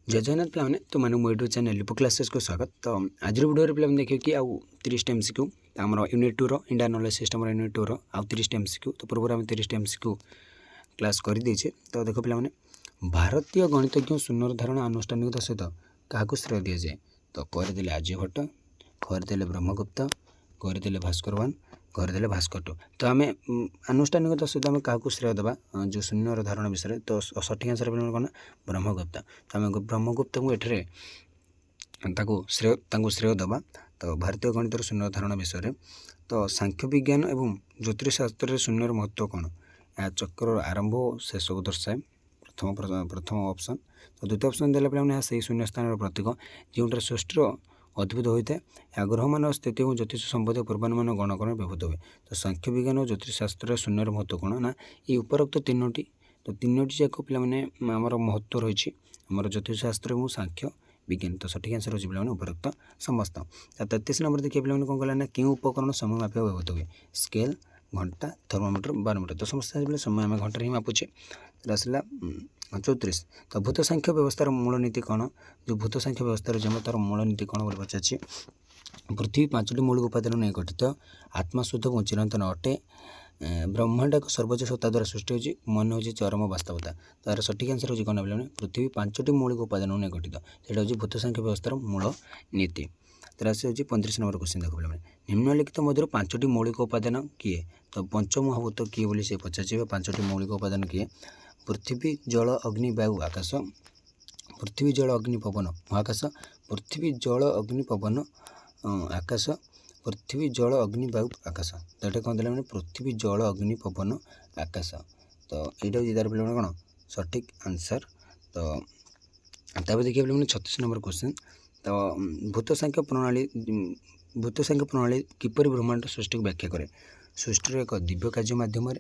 जय जगन्नाथ पे तो मैंने मो यूट्यूब चैनल लिपो क्लासेस को स्वागत। तो आज वीडियो पे देखिए कि आउ 30 एमसीक्यू आम unit 2 Indian knowledge system unit 2 आउ 30 एमसीक्यू तो पूर्व आम 30 एमसीक्यू क्लास कर देचे। तो देखो पे भारतीय गणितज्ञ शून्यर धारणा आनुष्ठानिकता सहित क्या श्रेय दि जाए। तो करदे आर्यभट्ट, करदे ब्रह्मगुप्त, करदे भास्करवान, करदे भास्कर। तो आम आनुष्ठानिकता सहित आम क्या श्रेय देवा जो शून्यर धारणा विषय। तो सठिक आंसर कौन ब्रह्मगुप्त। तो आम ब्रह्मगुप्त को एठरे श्रेय देवा। तो भारतीय गणितर शून्य धारणा विषय। तो सांख्य विज्ञान एवं ज्योतिषशास्त्र शून्यर महत्व कौन? यह चक्र आरंभ और शेष को दर्शाए। प्रथम ऑप्शन। तो द्वितीय ऑप्शन देला पे से शून्य स्थान प्रतीक जोटा सृष्टिर अद्भुत होता है। ग्रह मान स्थिति और ज्योतिष संबंधी पूर्वानुमान गणकरण व्यवहृत हुए। तो सांख्य विज्ञान और ज्योतिषशास्त्र शून्यर महत्व कौन ना ये उपरोक्त तीनोटी। तो तीनोटी जाक पे आमर महत्व रही आमर ज्योतिषशास्त्र और सांख्य विज्ञान। तो सठिक आंसर हो पे उपरोक्त समस्त। 33 नंबर देखिए पे कौन कला ना क्यों उपकरण समय मापिया व्यवहृत हुए? स्केल, घंटा, थर्मोमीटर, बारोमीटर। तो समस्त समय आम घंटे ही मापुचे। आसला 34। तो भूत सांख्य व्यवस्थार मूलनीति कौन? जो भूत सांख्य व्यवस्थार जम तार मूलनीति कौन बोली पचार। पृथ्वी 5टी मौलिक उपादान नहीं गठित। आत्मा शुद्ध और चिरंतन अटे। ब्रह्मांड एक सर्वोच्च सत्ता द्वारा सृष्टि होची। मन होची चरम वास्तवता। तो यार सठिक आंसर होची कौन बोले पृथ्वी 5टी मौलिक उपादान नहीं गठित। सेटा होची भूत सांख्य व्यवस्थार मूल नीति। तो राशि होची 35 नंबर क्वेश्चन देखो पे निम्नलिखित मध्य 5टी मौलिक उपादान किए? तो पंचमहाभूत किए बोली से पचार। 5टी मौलिक उपादान किए? पृथ्वी, जल, अग्नि, वायु, आकाश। पृथ्वी, जल, अग्नि, पवन, महाकाश। पृथ्वी, जल, अग्नि, पवन, आकाश। पृथ्वी, जल, अग्नि, वायु, आकाश। तो ये कौन देला पृथ्वी, जल, अग्नि, पवन, आकाश। तो यहाँ हूँ तार पे कौन सठिक आंसर। तो देखिए पे 36 नंबर क्वेश्चन। तो भूत सांख्य प्रणाली किपर ब्रह्मांड सृष्टि को व्याख्या करे? सृष्टि एक दिव्य कार्य मध्यम,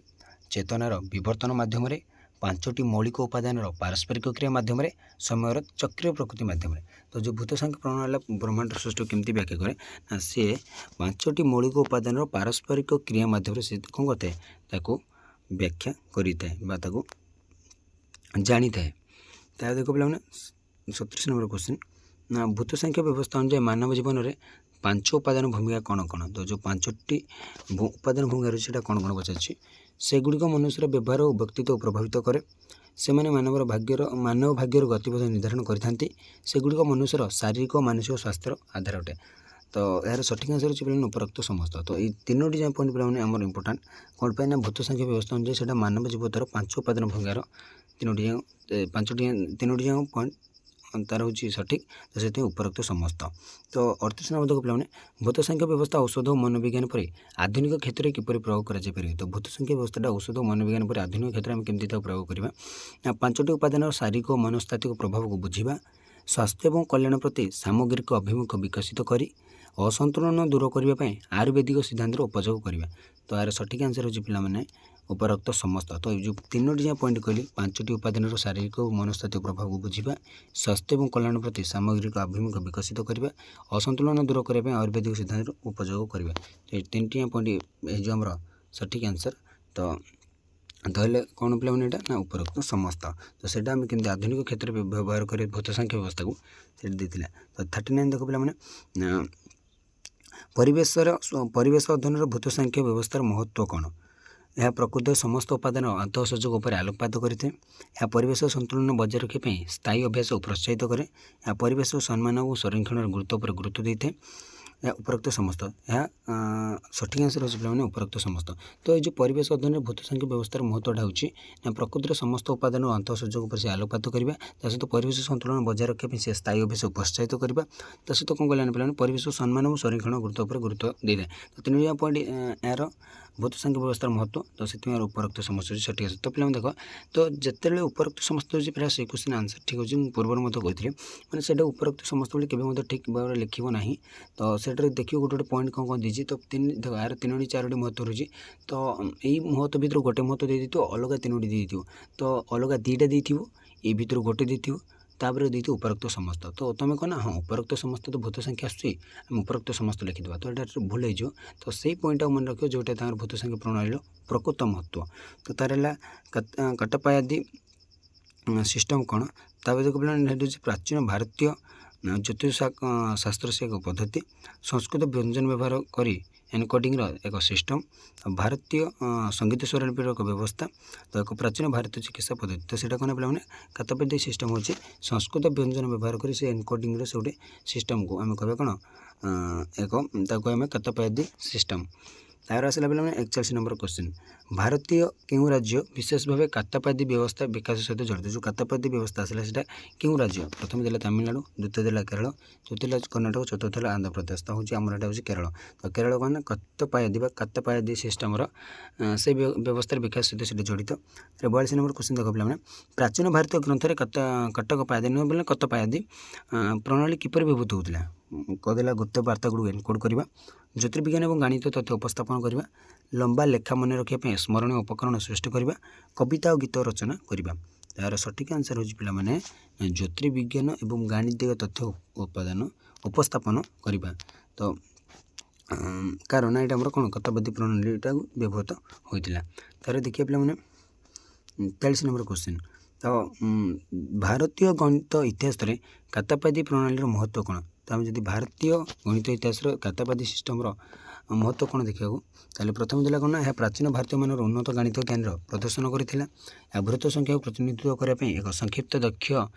चेतनार विवर्तन मध्यम, 5टी मौलिक उपादान पारस्परिक क्रिया मध्यम, समय चक्रीय प्रकृति मध्यम। तो जो भूत सांख्य प्रणाली ब्रह्मांड सृष्टि केमती व्याख्या करे ना सी 5टी मौलिक उपादान पारस्परिक क्रिया मध्यम से कौन करता है व्याख्या करें जानी था। तो देखो पे 37 नंबर क्वेश्चन ना भूत सांख्य व्यवस्था अनुसार मानव जीवन में 5 उपादान भूमिका कौन कौन? तो जो 5टी उपादान भूमिका रही है कौन कौन पचार। सेगुड़िक मनुष्यर व्यवहार और व्यक्तित्व प्रभावित करे। से मानव भाग्यर गतिविध निर्धारण करते। सेगुड़िक मनुष्यर शारीरिक और मानसिक स्वास्थ्य आधार अटे। तो यार सठिक आंसर हो उपरोक्त समस्त। तो ये तीनोटी जहाँ पॉइंट पे आम इंपोर्टाट कौन पे ना भूत सांख्य व्यवस्था अनुसार से मानव जीवतर 5 उपादान भूमिकार तीनोटी जहाँ पॉइंट तार हूँ सठिक। तो से उपरोक्त समस्त। तो 38 नंबर देखो पे भूत सांख्य व्यवस्था औषध और मनोविज्ञान पर आधुनिक क्षेत्र में किपर प्रयोग कर? तो भूत सांख्य व्यवस्था औषध और मनोविज्ञान पर आधुनिक क्षेत्र में केमती प्रयोग करवा? 5टी उपादान शारीरिक और मनस्तात्विक प्रभाव को बुझा, स्वास्थ्य और कल्याण प्रति सामग्रिक अभिमुख विकसित करी, असंतुलन दूर करने आयुर्वेदिक सिद्धांत उपयोग करवा। तो यार सठिक आंसर हो पे उपरोक्त समस्त। तो जो तीनोटी जहाँ पॉइंट कहली 5टी उपादान शारीरिक और मनस्तात्विक प्रभाव को बुझा, स्वास्थ्य और कल्याण प्रति सामग्रिक अभिमुख विकसित करवा, असंतुलन दूर करने आयुर्वेदिक सिद्धांत उपयोग करवा। तो 3टी पॉइंट जो आम सठिक आंसर। तो ताहले कौन पे ना उपरोक्त समस्त। तो सेटा आम केमती आधुनिक क्षेत्र में व्यवहार करें भूत सांख्य व्यवस्था को देता। तो 39 देखो पे परिवेश अध्ययन भूत सांख्य व्यवस्थार महत्व कौन? यह प्रकृत समस्त उपादान अंतःसंयोग पर आलोकपात करते। यह परिवेश संतुलन बजाय रखने स्थायी अभ्यास को प्रोत्साहित करे। यह परिवेश सम्मान और संरक्षण गुरुत्व पर गुरुत्व देते। यह उपरोक्त समस्त। यह सठिक आंसर हो उपरोक्त समस्त। तो ये जो परिवेश अध्ययन भूत सांख्य व्यवस्थार महत्वटा हो प्रकृतिर समस्त उपादान और अंतःसंयोग पर से आलोकपात करवा। सहित परिवेश संतुलन बजाय रखने से स्थायी अभ्यास को प्रोत्साहित करवा। सहित कौन कल्याण पे परिवेश सम्मान और संरक्षण गुरुत्व पर गुरुत्व दे थाए। तो 3 पॉइंट यार भूत सांख्य व्यवस्थार महत्व। तो से उपरोक्त समस्त सठिक आंसर। तो पे देख तो जिते उपरोक्त समस्त हो प्राय से क्वेश्चन आंसर ठीक अच्छे मुझे पूर्व कही मैंने से उपरोक्त समस्त बेले केवे ठीक भाव में लिखो ना। तो से देखिए गोटे पॉइंट कौन कौन दीजिए। तो देख यार 3टी 4टी महत्व रही। तो यही महत्व भर गोटे महत्व दे दी अलग 3टी दे। तो अलग 2टा दी ये भर गोटे दी तापर दी उपरोक्त समस्त। तो तुम कौन हाँ उपरोक्त समस्त तो भूत संख्या आम उपरोक्त समस्त लिखिदेवा। तो यहाँ भूल हो। तो से पॉइंट मन रख जोटा भूत संख्या प्रणाली प्रकृत महत्व। तो तार कटपायादि सिस्टम कौन? ତାପରେ ଦେଖ ପିଲାମାନେ ଏଠି ହେଉଛି ପ୍ରାଚୀନ ଭାରତୀୟ ଜ୍ୟୋତିଷ ଶାସ୍ତ୍ର ସେ ଏକ ପଦ୍ଧତି ସଂସ୍କୃତ ବ୍ୟଞ୍ଜନ ବ୍ୟବହାର କରି ଏନକୋଡ଼ିଂର ଏକ ସିଷ୍ଟମ୍ ଭାରତୀୟ ସଙ୍ଗୀତ ସ୍ୱରଲିପିର ଏକ ବ୍ୟବସ୍ଥା ତ ଏକ ପ୍ରାଚୀନ ଭାରତୀୟ ଚିକିତ୍ସା ପଦ୍ଧତି ତ ସେଇଟା କ'ଣ ପିଲାମାନେ କାତାପାଦି ସିଷ୍ଟମ୍ ହେଉଛି ସଂସ୍କୃତ ବ୍ୟଞ୍ଜନ ବ୍ୟବହାର କରି ସେ ଏନକୋଡ଼ିଂର ସେ ଗୋଟେ ସିଷ୍ଟମ୍କୁ ଆମେ କହିବା କ'ଣ ତାକୁ ଆମେ କାତାପାଦି ସିଷ୍ଟମ୍। ତାପରେ ଆସିଲା ପିଲାମାନେ 41 ନମ୍ବର କ୍ୱେଶ୍ଚିନ୍ ଭାରତୀୟ କେଉଁ ରାଜ୍ୟ ବିଶେଷ ଭାବେ କାତାପାଦି ବ୍ୟବସ୍ଥା ବିକାଶ ସହିତ ଜଡ଼ିତ ଯେଉଁ କାତାପାଦି ବ୍ୟବସ୍ଥା ଆସିଲା ସେଇଟା କେଉଁ ରାଜ୍ୟ ପ୍ରଥମେ ଦେଲା ତାମିଲନାଡ଼ୁ ଦ୍ୱିତୀୟ ଦେଲା କେରଳ ତୃତୀୟ ହେଲା କର୍ଣ୍ଣାଟକ ଚତୁର୍ଥ ହେଲା ଆନ୍ଧ୍ରପ୍ରଦେଶ ତ ହେଉଛି ଆମର ଏଇଟା ହେଉଛି କେରଳ ତ କେରଳ କ'ଣ କାତାପାଦି ସିଷ୍ଟମ୍ର ସେ ବ୍ୟବସ୍ଥାର ବିକାଶ ସହିତ ସେଇଟା ଜଡ଼ିତ। 42 ନମ୍ବର କ୍ୱେଶ୍ଚିନ୍ ଦେଖ ପିଲାମାନେ ପ୍ରାଚୀନ ଭାରତୀୟ ଗ୍ରନ୍ଥରେ କଟକ ପାୟାଦି ନୁହେଁ ବୋଲେ କତପାୟାଦି ପ୍ରଣାଳୀ କିପରି ବ୍ୟବହୃତ ହେଉଥିଲା କହିଦେଲା ଗୁପ୍ତ ବାର୍ତ୍ତାଗୁଡ଼ିକୁ ଏନକୋଡ଼ କରିବା ଜ୍ୟୋତିର୍ବିଜ୍ଞାନ ଏବଂ ଗାଣିତ ତଥ୍ୟ ଉପସ୍ଥାପନ କରିବା ଲମ୍ବା ଲେଖା ମନେ ରଖିବା ପାଇଁ ସ୍ମରଣୀୟ ଉପକରଣ ସୃଷ୍ଟି କରିବା କବିତା ଓ ଗୀତ ରଚନା କରିବା। ତାହାର ସଠିକ୍ ଆନ୍ସର୍ ହେଉଛି ପିଲାମାନେ ଜ୍ୟୋତିର୍ବିଜ୍ଞାନ ଏବଂ ଗାଣିତିକ ତଥ୍ୟ ଉପସ୍ଥାପନ କରିବା ତ କାରଣ ଏଇଟା ଆମର କ'ଣ କାତାପାଦି ପ୍ରଣାଳୀଟା ବ୍ୟବହୃତ ହୋଇଥିଲା। ତାର ଦେଖିବା ପିଲାମାନେ 43 ନମ୍ବର କ୍ୱେଶ୍ଚିନ୍ ତ ଭାରତୀୟ ଗଣିତ ଇତିହାସରେ କାତାପାଦି ପ୍ରଣାଳୀର ମହତ୍ତ୍ୱ କ'ଣ ତ ଆମେ ଯଦି ଭାରତୀୟ ଗଣିତ ଇତିହାସର କାତାପାଦି ସିଷ୍ଟମ୍ର ମହତ୍ତ୍ୱ କ'ଣ ଦେଖିବାକୁ ତାହେଲେ ପ୍ରଥମେ ଦେଲା କ'ଣ ନା ଏହା ପ୍ରାଚୀନ ଭାରତୀୟମାନଙ୍କର ଉନ୍ନତ ଗାଣିତ ଜ୍ଞାନର ପ୍ରଦର୍ଶନ କରିଥିଲା ଏହା ବୃହତ ସଂଖ୍ୟାକୁ ପ୍ରତିନିଧିତ୍ୱ କରିବା ପାଇଁ ଏକ ସଂକ୍ଷିପ୍ତ ଦକ୍ଷ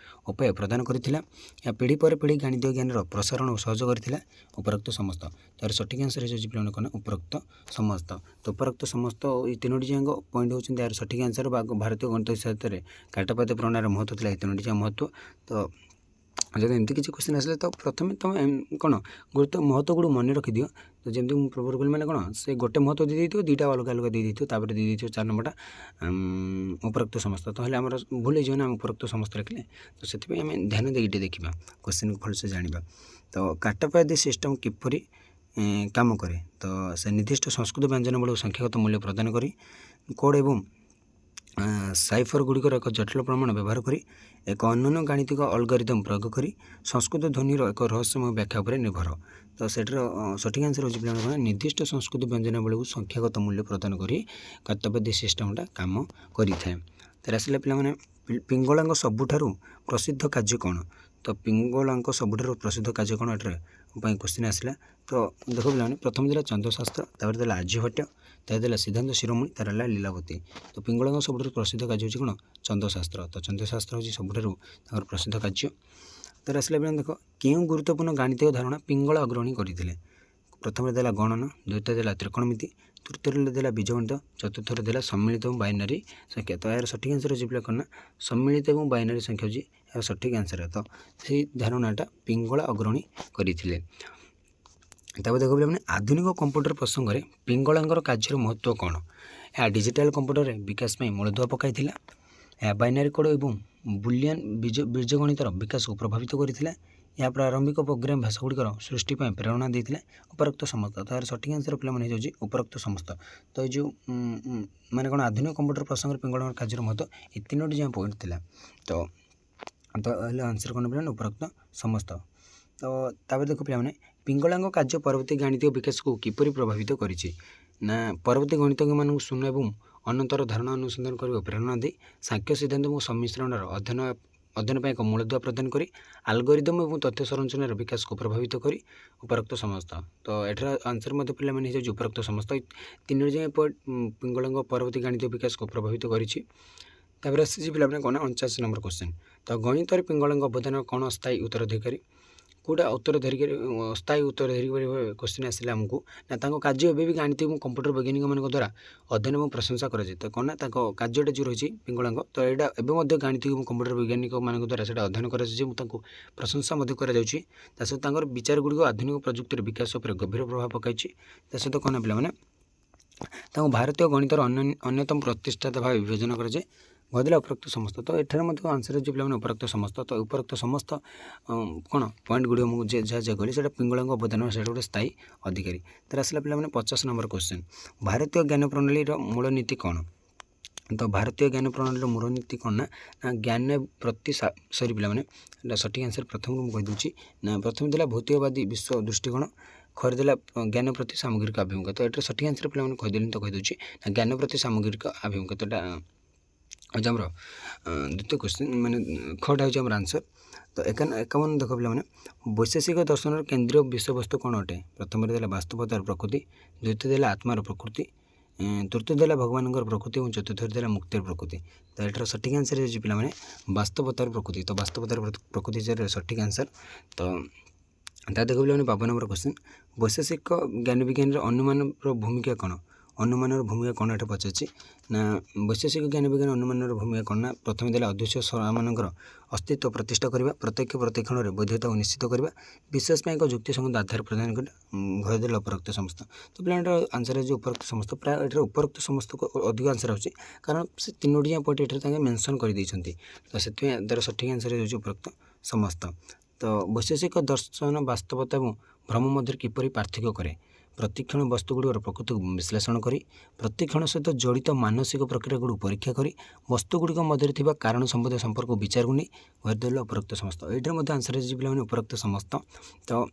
ଉପାୟ ପ୍ରଦାନ କରିଥିଲା ଏହା ପିଢ଼ି ପରେ ପିଢ଼ି ଗାଣିତ ଜ୍ଞାନର ପ୍ରସାରଣ ସହଜ କରିଥିଲା ଉପରୋକ୍ତ ସମସ୍ତ ତାର ସଠିକ୍ ଆନ୍ସର୍ ହେଉଛି ପିଲାମାନେ କ'ଣ ଉପରୋକ୍ତ ସମସ୍ତ ତ ଉପରୋକ୍ତ ସମସ୍ତ ଏଇ ତିନୋଟି ଯାକ ପଏଣ୍ଟ ହେଉଛନ୍ତି ଏହାର ସଠିକ୍ ଆନ୍ସର୍ ବା ଭାରତୀୟ ଗଣିତ ଇତିହାସରେ କାତାପାଦି ପ୍ରଣାଳୀର ମହତ୍ତ୍ୱ ଥିଲା ଏଇ ତିନୋଟି ଯାକ ମହତ୍ତ୍ୱ ତ ଯଦି ଏମିତି କିଛି କ୍ୱେଶ୍ଚିନ୍ ଆସିଲେ ତ ପ୍ରଥମେ ତୁମେ କ'ଣ ମହତ୍ତ୍ୱ ଗୁଡ଼ିକୁ ମନେ ରଖିଦିଅ ତ ଯେମିତି ମୁଁ ପୂର୍ବରୁ କହିଲି ମାନେ କ'ଣ ସେ ଗୋଟେ ମହତ୍ତ୍ୱ ଦେଇଦେଇଥିବ ଦୁଇଟା ଅଲଗା ଅଲଗା ଦେଇଦେଇଥିବ ତାପରେ ଦେଇଦେଇଥିବ 4 ନମ୍ବରଟା ଉପରୋକ୍ତ ସମସ୍ତ ତ ହେଲେ ଆମର ଭୁଲ ହେଇଯିବ ନା ଆମେ ଉପରୋକ୍ତ ସମସ୍ତ ଲେଖିଲେ ତ ସେଥିପାଇଁ ଆମେ ଧ୍ୟାନ ଦେଇକି ଟିକେ ଦେଖିବା କ୍ୱେଶ୍ଚିନ୍କୁ ଭଲସେ ଜାଣିବା ତ କାତାପାଦି ସିଷ୍ଟମ୍ କିପରି କାମ କରେ ତ ସେ ନିର୍ଦ୍ଦିଷ୍ଟ ସଂସ୍କୃତ ବ୍ୟଞ୍ଜନାବଳୀକୁ ସଂଖ୍ୟାଗତ ମୂଲ୍ୟ ପ୍ରଦାନ କରି କୋଡ଼୍ ଏବଂ ସାଇଫର ଗୁଡ଼ିକର ଏକ ଜଟିଳ ପ୍ରମାଣ ବ୍ୟବହାର କରି ଏକ ଅନନ୍ୟ ଗାଣିତିକ ଅଲଗରିଦମ୍ ପ୍ରୟୋଗ କରି ସଂସ୍କୃତ ଧ୍ୱନିର ଏକ ରହସ୍ୟମୟ ବ୍ୟାଖ୍ୟା ଉପରେ ନିର୍ଭର ତ ସେଠାର ସଠିକ୍ ଆନ୍ସର୍ ହେଉଛି ପିଲାମାନେ ନିର୍ଦ୍ଦିଷ୍ଟ ସଂସ୍କୃତ ବ୍ୟଞ୍ଜନାବଳୀକୁ ସଂଖ୍ୟାଗତ ମୂଲ୍ୟ ପ୍ରଦାନ କରି କାତାପାଦି ସିଷ୍ଟମ୍ଟା କାମ କରିଥାଏ। ତାର ଆସିଲା ପିଲାମାନେ ପିଙ୍ଗଳାଙ୍କ ସବୁଠାରୁ ପ୍ରସିଦ୍ଧ କାର୍ଯ୍ୟ କ'ଣ ତ ପିଙ୍ଗଳାଙ୍କ ସବୁଠାରୁ ପ୍ରସିଦ୍ଧ କାର୍ଯ୍ୟ କ'ଣ ଏଠାରେ ପାଇଁ କ୍ୱେଶ୍ଚିନ୍ ଆସିଲା ତ ଦେଖ ପିଲାମାନେ ପ୍ରଥମେ ଦେଲା ଚନ୍ଦ୍ରଶାସ୍ତ୍ର ତାପରେ ଦେଲା ଆର୍ଯ୍ୟଭଟ୍ଟ ତାପରେ ଦେଲା ସିଦ୍ଧାନ୍ତ ଶିରୋମଣି ତାର ହେଲା ଲୀଳାବତୀ ତ ପିଙ୍ଗଳାଙ୍କ ସବୁଠାରୁ ପ୍ରସିଦ୍ଧ କାର୍ଯ୍ୟ ହେଉଛି କ'ଣ ଚନ୍ଦ୍ରଶାସ୍ତ୍ର ତ ଚନ୍ଦ୍ରଶାସ୍ତ୍ର ହେଉଛି ସବୁଠାରୁ ତାଙ୍କର ପ୍ରସିଦ୍ଧ କାର୍ଯ୍ୟ। ତାର ଆସିଲା ପିଲାମାନେ ଦେଖ କେଉଁ ଗୁରୁତ୍ୱପୂର୍ଣ୍ଣ ଗାଣିତିକ ଧାରଣା ପିଙ୍ଗଳ ଅଗ୍ରହଣୀ କରିଥିଲେ ପ୍ରଥମରେ ଦେଲା ଗଣନ ଦ୍ୱିତୀୟ ଦେଲା ତ୍ରିକୋଣମିତି ତୃତୀୟରେ ଦେଲା ବୀଜଗଣିତ ଚତୁର୍ଥରେ ଦେଲା ସମ୍ମିଳିତ ଏବଂ ବାଇନାରୀ ସଂଖ୍ୟା ତ ଏହାର ସଠିକ୍ ଆନ୍ସର୍ ହେଉଛି ପିଲା କ'ଣ ନା ସମ୍ମିଳିତ ଏବଂ ବାଇନାରୀ ସଂଖ୍ୟା ହେଉଛି ଏହାର ସଠିକ୍ ଆନ୍ସର୍ ତ ସେଇ ଧାରଣାଟା ପିଙ୍ଗଳ ଅଗ୍ରହଣୀ କରିଥିଲେ। ତାପରେ ଦେଖ ପିଲାମାନେ ଆଧୁନିକ କମ୍ପ୍ୟୁଟର ପ୍ରସଙ୍ଗରେ ପିଙ୍ଗଳାଙ୍କର କାର୍ଯ୍ୟର ମହତ୍ତ୍ୱ କ'ଣ ଏହା ଡିଜିଟାଲ୍ କମ୍ପ୍ୟୁଟରରେ ବିକାଶ ପାଇଁ ମୂଳଦୁଆ ପକାଇଥିଲା ଏହା ବାଇନାରୀ କୋଡ଼୍ ଏବଂ ବୁଲିଆନ୍ ବୀଜଗଣିତର ବିକାଶକୁ ପ୍ରଭାବିତ କରିଥିଲା ଏହା ପ୍ରାରମ୍ଭିକ ପ୍ରୋଗ୍ରାମ ଭାଷାଗୁଡ଼ିକର ସୃଷ୍ଟି ପାଇଁ ପ୍ରେରଣା ଦେଇଥିଲା ଉପରୋକ୍ତ ସମସ୍ତ ତ ଏହାର ସଠିକ୍ ଆନ୍ସର୍ ପିଲାମାନେ ହେଇଯାଉଛି ଉପରୋକ୍ତ ସମସ୍ତ ତ ଏଇ ଯେଉଁ ମାନେ କ'ଣ ଆଧୁନିକ କମ୍ପ୍ୟୁଟର ପ୍ରସଙ୍ଗରେ ପିଙ୍ଗଳାଙ୍କର କାର୍ଯ୍ୟର ମହତ୍ତ୍ୱ ଏ ତିନୋଟି ଯାହା ପଏଣ୍ଟ ଥିଲା ତ ହେଲେ ଆନ୍ସର୍ କ'ଣ ପିଲାମାନେ ଉପରୋକ୍ତ ସମସ୍ତ। ତ ତାପରେ ଦେଖ ପିଲାମାନେ ପିଙ୍ଗଳାଙ୍କ କାର୍ଯ୍ୟ ପରବର୍ତ୍ତୀ ଗାଣିତିକ ବିକାଶକୁ କିପରି ପ୍ରଭାବିତ କରିଛି ନା ପରବର୍ତ୍ତୀ ଗଣିତଜ୍ଞମାନଙ୍କୁ ଶୂନ୍ୟ ଏବଂ ଅନନ୍ତର ଧାରଣା ଅନୁସନ୍ଧାନ କରିବା ପ୍ରେରଣା ଦେଇ ସାଂଖ୍ୟ ସିଦ୍ଧାନ୍ତ ଏବଂ ସମ୍ମିଶ୍ରଣର ଅଧ୍ୟୟନ ପାଇଁ ଏକ ମୂଳଦୁଆ ପ୍ରଦାନ କରି ଆଲଗରିଦମ୍ ଏବଂ ତଥ୍ୟ ସଂରଚନାର ବିକାଶକୁ ପ୍ରଭାବିତ କରି ଉପରୋକ୍ତ ସମସ୍ତ ତ ଏଠାର ଆନ୍ସର୍ ମଧ୍ୟ ପିଲାମାନେ ହେଇଯାଉଛି ଉପରୋକ୍ତ ସମସ୍ତ ତିନୋଟି ଯାକ ପିଙ୍ଗଳାଙ୍କ ପରବର୍ତ୍ତୀ ଗାଣିତିକ ବିକାଶକୁ ପ୍ରଭାବିତ କରିଛି। ତାପରେ ଆସିଛି ପିଲାମାନେ କ'ଣ 49 ନମ୍ବର କ୍ୱେଶ୍ଚିନ୍ ତ ଗଣିତରେ ପିଙ୍ଗଳାଙ୍କ ଅବଦାନ କ'ଣ ସ୍ଥାୟୀ ଉତ୍ତରାଧିକାରୀ କେଉଁଟା ସ୍ଥାୟୀ ଉତ୍ତରାଧିକାରୀ କ୍ୱେଶ୍ଚିନ୍ ଆସିଲା ଆମକୁ ନା ତାଙ୍କ କାର୍ଯ୍ୟ ଏବେ ବି ଗାଣିତିକ ଏବଂ କମ୍ପ୍ୟୁଟର ବୈଜ୍ଞାନିକମାନଙ୍କ ଦ୍ୱାରା ଅଧ୍ୟୟନ ଏବଂ ପ୍ରଶଂସା କରାଯାଏ ତ କ'ଣ ନା ତାଙ୍କ କାର୍ଯ୍ୟଟା ଯେଉଁ ରହିଛି ପିଙ୍ଗଳାଙ୍କ ତ ଏଇଟା ଏବେ ମଧ୍ୟ ଗାଣିତିକ ଏବଂ କମ୍ପ୍ୟୁଟର ବୈଜ୍ଞାନିକମାନଙ୍କ ଦ୍ୱାରା ସେଇଟା ଅଧ୍ୟୟନ କରାଯାଉଛି ଏବଂ ତାଙ୍କୁ ପ୍ରଶଂସା ମଧ୍ୟ କରାଯାଉଛି ତା ସହିତ ତାଙ୍କର ବିଚାର ଗୁଡ଼ିକ ଆଧୁନିକ ପ୍ରଯୁକ୍ତିର ବିକାଶ ଉପରେ ଗଭୀର ପ୍ରଭାବ ପକାଇଛି ତା ସହିତ କ'ଣ ନା ପିଲାମାନେ ତାଙ୍କୁ ଭାରତୀୟ ଗଣିତର ଅନ୍ୟତମ ପ୍ରତିଷ୍ଠାତା ଭାବେ ବିବେଚନା କରାଯାଏ କହିଦେଲା ଉପରୋକ୍ତ ସମସ୍ତ ତ ଏଠାରେ ମଧ୍ୟ ଆନ୍ସର୍ ହେଉଛି ପିଲାମାନେ ଉପରୋକ୍ତ ସମସ୍ତ ତ ଉପରୋକ୍ତ ସମସ୍ତ କ'ଣ ପଏଣ୍ଟ ଗୁଡ଼ିକ ମୁଁ ଯାହା କହିଲି ସେଇଟା ପିଙ୍ଗଳାଙ୍କ ଅବଦାନ ସେଇଟା ଗୋଟେ ସ୍ଥାୟୀ ଅଧିକାରୀ। ତାର ଆସିଲା ପିଲାମାନେ 50 ନମ୍ବର କ୍ୱେଶ୍ଚିନ୍ ଭାରତୀୟ ଜ୍ଞାନ ପ୍ରଣାଳୀର ମୂଳ ନୀତି କ'ଣ ତ ଭାରତୀୟ ଜ୍ଞାନ ପ୍ରଣାଳୀର ମୂଳ ନୀତି କ'ଣ ନା ଜ୍ଞାନ ପ୍ରତି ପିଲାମାନେ ଏଇଟା ସଠିକ୍ ଆନ୍ସର୍ ପ୍ରଥମରୁ ମୁଁ କହିଦେଉଛି ନା ପ୍ରଥମେ ଦେଲା ଭୌତିକବାଦୀ ବିଶ୍ୱ ଦୃଷ୍ଟିକୋଣ ଖରି ଦେଲା ଜ୍ଞାନ ପ୍ରତି ସାମଗ୍ରିକ ଆଭିମୁଖ୍ୟ ତ ଏଠାରେ ସଠିକ୍ ଆନ୍ସର୍ ପିଲାମାନେ କହିଦେଲି ତ କହିଦେଉଛି ନା ଜ୍ଞାନ ପ୍ରତି ସାମଗ୍ରିକ ଆଭିମୁଖ୍ୟ ତ ଏଇଟା आज आम द्वितीय क्वेश्चन माने खटा हो आंसर। तो 51 देख पे वैशेषिक दर्शन केन्द्रीय विषयवस्तु कौन अटे? प्रथम देला वास्तवतार प्रकृति, द्वितीय देला आत्मार प्रकृति, तृतीय देला भगवान प्रकृति और चतुर्थ देला मुक्तिर प्रकृति। तो यार सठिक आंसर हो पे वास्तवतार प्रकृति। तो वास्तवतार प्रकृति सठिक आंसर। तो देख पे 52 नंबर क्वेश्चन वैशेषिक ज्ञान विज्ञान अनुमान भूमिका कौन? अनुमान भूमिका कौन एटा पचार ना वैशेषिक ज्ञान विज्ञान अनुमान भूमिका कौन ना प्रथम देला अदृश्य मान अस्तित्व प्रतिष्ठा करने प्रत्यक्ष प्रतिक्षण में वैधता निश्चित करने विशेष एक युक्तिसंगत आधार प्रदान कर घर देला उपरोक्त समस्त। तो पे आंसर है उपरोक्त समस्त प्राय ये उपरोक्त समस्त को अधिक आंसर होची कारण से तीनोटी पॉइंट ये मेंशन कर देइछंती। तो से सठिक आंसर है उपरोक्त समस्त। तो वैशेषिक दर्शन वास्तवता और भ्रम मध्य किपरि पार्थक्य करे? प्रतिक्षण वस्तुगुड़िकर प्रकृति को विश्लेषण करी प्रतिक्षण सहित जड़ित मानसिक प्रक्रिया गुड़ परीक्षा करी वस्तुगुड़िक मध्य कारण संबंधी संपर्क विचार को नहीं घर उपरोक्त समस्त। ये आंसर है उपरोक्त समस्त। तो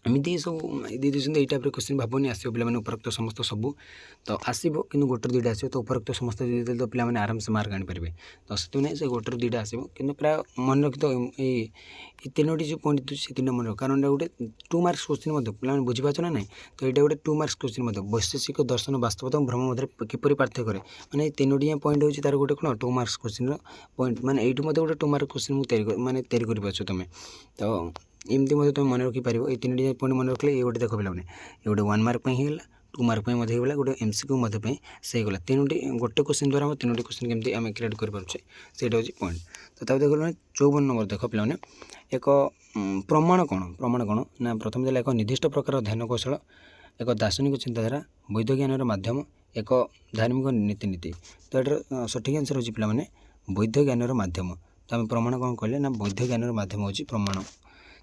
एमती सब दे ये टाइप क्वेश्चन भावनी आसो पे उपरोक्त समस्त सबू तो आसो कि गोटे दुईटा आसो। तो उपरोक्त समस्त देते तो पे आराम से मार्क आनीपारे। तो से गोटे दुईटा आसो कि प्राय मन रखी। तो ये तीनोटी जो पॉइंट से तीन मन रख कारण गोटे 2 मार्क्स क्वेश्चन पे बुझीपार ना ना। तो ये गोटे 2 मार्क्स क्वेश्चन वैशेषिक दर्शन वास्तवता भ्रम मध्य किपरि पार्थक्य करे मैंने तीनोटी पॉइंट होची तार गोटे कौन 2 मार्क्स क्वेश्चन पॉइंट मैंने ये गोटे 2 मार्क क्वेश्चन मुझे मैंने तैयारी कर तुम। तो एमती तुम मन रखिपार ये 3 पॉइंट मन रखले ये गोटे देख पे ये गोटे 1 मार्क होगा 2 मार्क होगा गोटे MCQ से होगा तीनोटी गोटे क्वेश्चन द्वारा हम तीनोटी क्वेश्चन केमती आम क्रिएट करें हूँ पॉइंट। तो तब देख 54 नंबर देख पे एक प्रमाण कौन ना प्रथम देला एक निर्दिष्ट प्रकार ध्यान कौशल एक दार्शनिक चिंताधारा वैध ज्ञान माध्यम एक धार्मिक नीति। तो ये सठिक आंसर हो पे वैध ज्ञान माध्यम। तो आम प्रमाण कौन कहले ना वैध ज्ञान माध्यम हो प्रमाण।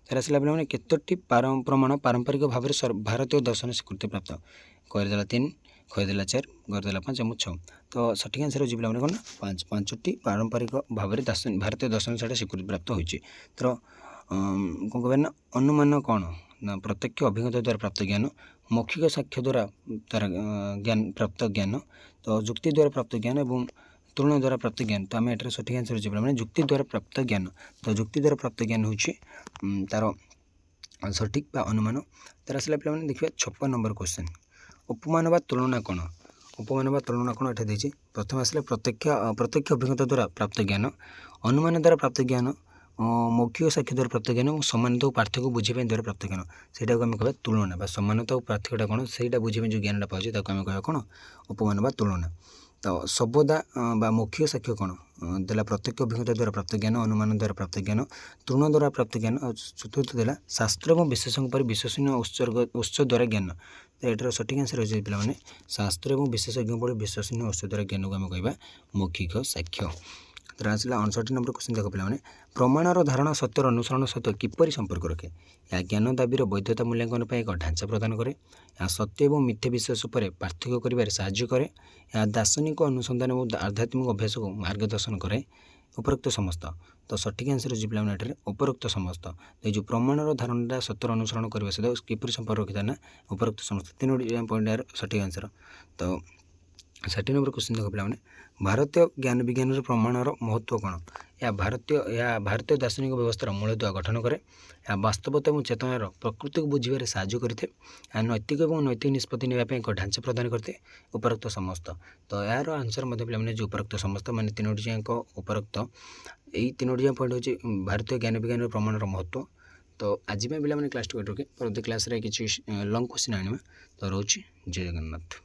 तार आसला पे केतोटी प्रमाण पारंपरिक भाव में भारतीय दर्शन स्वीकृति प्राप्त? करदेला 3 खदेला 4 करदेला 5 और 6। तो सठिक आंसर हो पे कौन 5टी पारंपरिक भाव में भारतीय दर्शन से स्वीकृति प्राप्त होती। तो कौन कह ना अनुमान कौन ना प्रत्यक्ष अभिज्ञता द्वारा प्राप्त ज्ञान मौखिक साक्ष्य द्वारा ज्ञान प्राप्त ज्ञान तो जुक्ति द्वारा प्राप्त ज्ञान और तुलना द्वारा प्राप्त ज्ञान। तो आम एटार सठिक आंसर हो मैंने जुक्ति द्वारा प्राप्त ज्ञान। तो जुक्ति द्वारा प्राप्त ज्ञान हूँ तार सठिक अनुमान। तार आसला पे देखिए 56 नंबर क्वेश्चन उपमान व तुलना कौन? उपमान व तुलना कौन ये देती प्रथम आसला प्रत्यक्ष अभिज्ञता द्वारा प्राप्त ज्ञान अनुमान द्वारा प्राप्त ज्ञान मौखिक साक्ष्य द्वारा प्राप्त ज्ञान और समानता और पार्थक्य बुझे द्वारा प्राप्त ज्ञान से आम कह तुलना समानता और पार्थक्यटा कौन से बुझे जो ज्ञानटा पाचे आम कह कौन उपमान व तुलना। तो सबदा बा मौखिक साक्ष्य कौन देला प्रत्यक्ष अभिज्ञता द्वारा प्राप्त ज्ञान अनुमान द्वारा प्राप्त ज्ञान तुलना द्वारा प्राप्त ज्ञान और चतुर्थ देला शास्त्र और विशेषज्ञ पर विश्वसनीय उत्स द्वारा ज्ञान। तो यार सठिक आंसर हो पे शास्त्र और विशेषज्ञ पर विश्वसनीय उत्स द्वारा ज्ञान को आम कह मौखिक साक्ष्य। तो आसला 59 नंबर क्वेश्चन देख पे प्रमाणर धारणा सत्यर अनुसरण सहित किपरि संपर्क रखे? यह ज्ञान दाबीर वैधता मूल्यांकन पर एक ढांचा प्रदान करे यह सत्य और मिथ्या विश्वास पर पार्थक्य कर साहाय्य करे यह दार्शनिक अनुसंधान और आध्यात्मिक अभ्यास को मार्गदर्शन करे उपरोक्त समस्त। तो सठिक आंसर हो पे उपरोक्त समस्त। तो जो प्रमाणर धारणा सत्यर अनुसरण करने सहित किपरि संपर्क रखी था उपरोक्त समस्त 3 पॉइंट यार सठिक आंसर। तो 60 नंबर क्वेश्चन देख पे भारतीय ज्ञान विज्ञान प्रमाणर महत्व कौन? यह भारतीय दार्शनिक व्यवस्थार मूलदुआ गठन करे यह वास्तवता और चेतनार प्रकृति को बुझे साहाय्य करते यह नैतिक और नैतिक निष्पत्ति नापी एक ढांचा प्रदान करते उपरोक्त समस्त। तो यार आंसर पे जो उपरोक्त समस्त माने 3टी जाक उपरोक्त यही 3टी पॉइंट हो भारतीय ज्ञान विज्ञान प्रमाणर महत्व। तो आज पे पे क्लास 2 रखे पर क्लास किसी लंग क्वेश्चन आने तो रोचे जय जगन्नाथ।